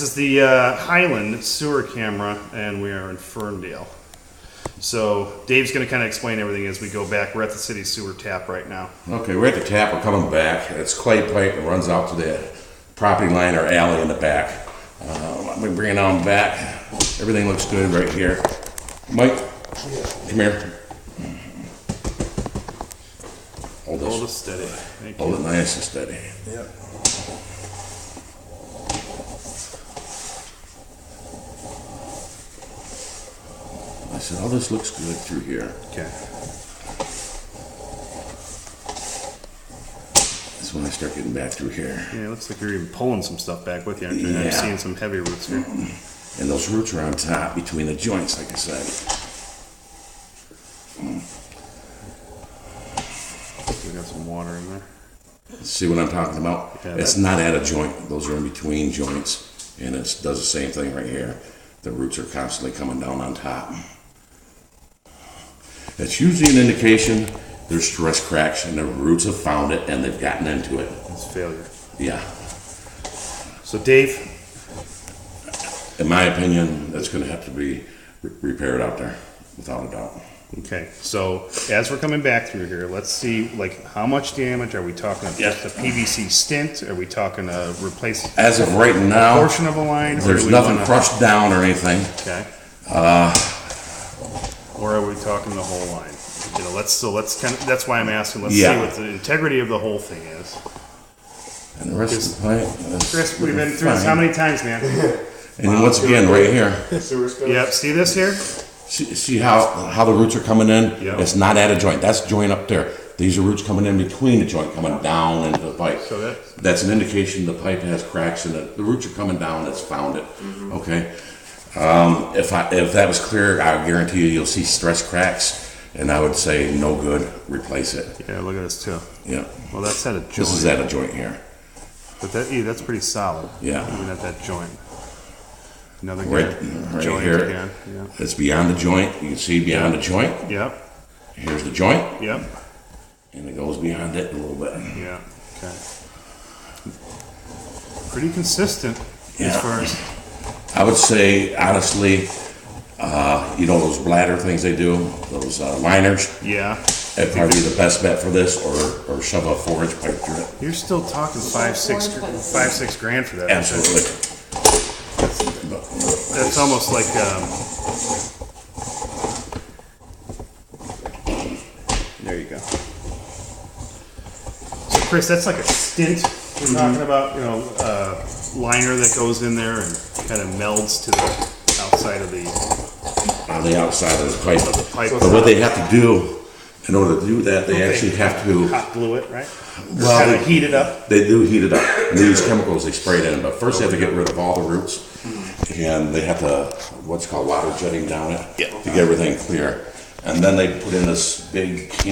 is the Hyland sewer camera, and we are in Ferndale. So Dave's going to kind of explain everything as we go back. We're at the city sewer tap right now. Okay, we're at the tap. We're coming back. It's clay pipe and runs out to the property line or alley in the back. We bring it on back. Everything looks good right here. Mike, come here. Hold it steady. Thank you. Hold it nice and steady. Yep. I said, oh, this looks good through here. Okay. That's when I start getting back through here. Yeah, it looks like you're even pulling some stuff back with you. I'm Yeah. seeing some heavy roots here. And those roots are on top between the joints, like I said. We got some water in there. See what I'm talking about? Yeah, it's not at a joint. Those are in between joints. And it does the same thing right here. The roots are constantly coming down on top. It's usually an indication there's stress cracks and the roots have found it and they've gotten into it. It's failure. Yeah. So Dave, In my opinion, that's going to have to be repaired out there, without a doubt. okay, so as we're coming back through here, let's see, like, how much damage are we talking about? Yeah. Just a PVC stint? Are we talking a replace As of right now, portion of a line? Or there's do we nothing wanna- crushed down or anything. Okay. Or are we talking the whole line? You know, let's kind of, that's why I'm asking, let's see Yeah. what the integrity of the whole thing is. And the rest of the pipe is Chris, we've been through this how many times, man? And then once again, right here, Sewer stuff. Yep, see this here? see how the roots are coming in? Yeah. It's not at a joint. That's joint up there. These are roots coming in between the joint, coming down into the pipe. So That's an indication the pipe has cracks in it. The roots are coming down. It's found it. Okay. If that was clear, I guarantee you'll see stress cracks, and I would say no good. Replace it. Yeah, look at this too. Yeah. Well, that's at a joint. This is at a joint here. But that's pretty solid. Yeah. Even at that joint. Another Right joint here. again. Yeah. It's beyond the joint. You can see beyond the joint. Yep. Here's the joint, Yep. and it goes beyond it a little bit. Yeah. Okay. Pretty consistent Yeah. as far as. I would say, honestly, you know those bladder things they do, those liners. Yeah. That'd probably be the best bet for this, or shove a 4-inch pipe through it. You're still talking five, six grand for that. Absolutely. That's almost like. There you go. So Chris, that's like a stint we're talking about. You know, liner that goes in there and kind of melds to the outside of the On the outside of the pipe. pipe. But what they have to do, in order to do that, they actually have to. hot glue it, right? Well, Kind of heat it up. They do heat it up. And they use chemicals, they spray it in. But first they have to get rid of all the roots. And they have to, what's called water jetting down it. Yeah. To get everything clear. And then they put in this big can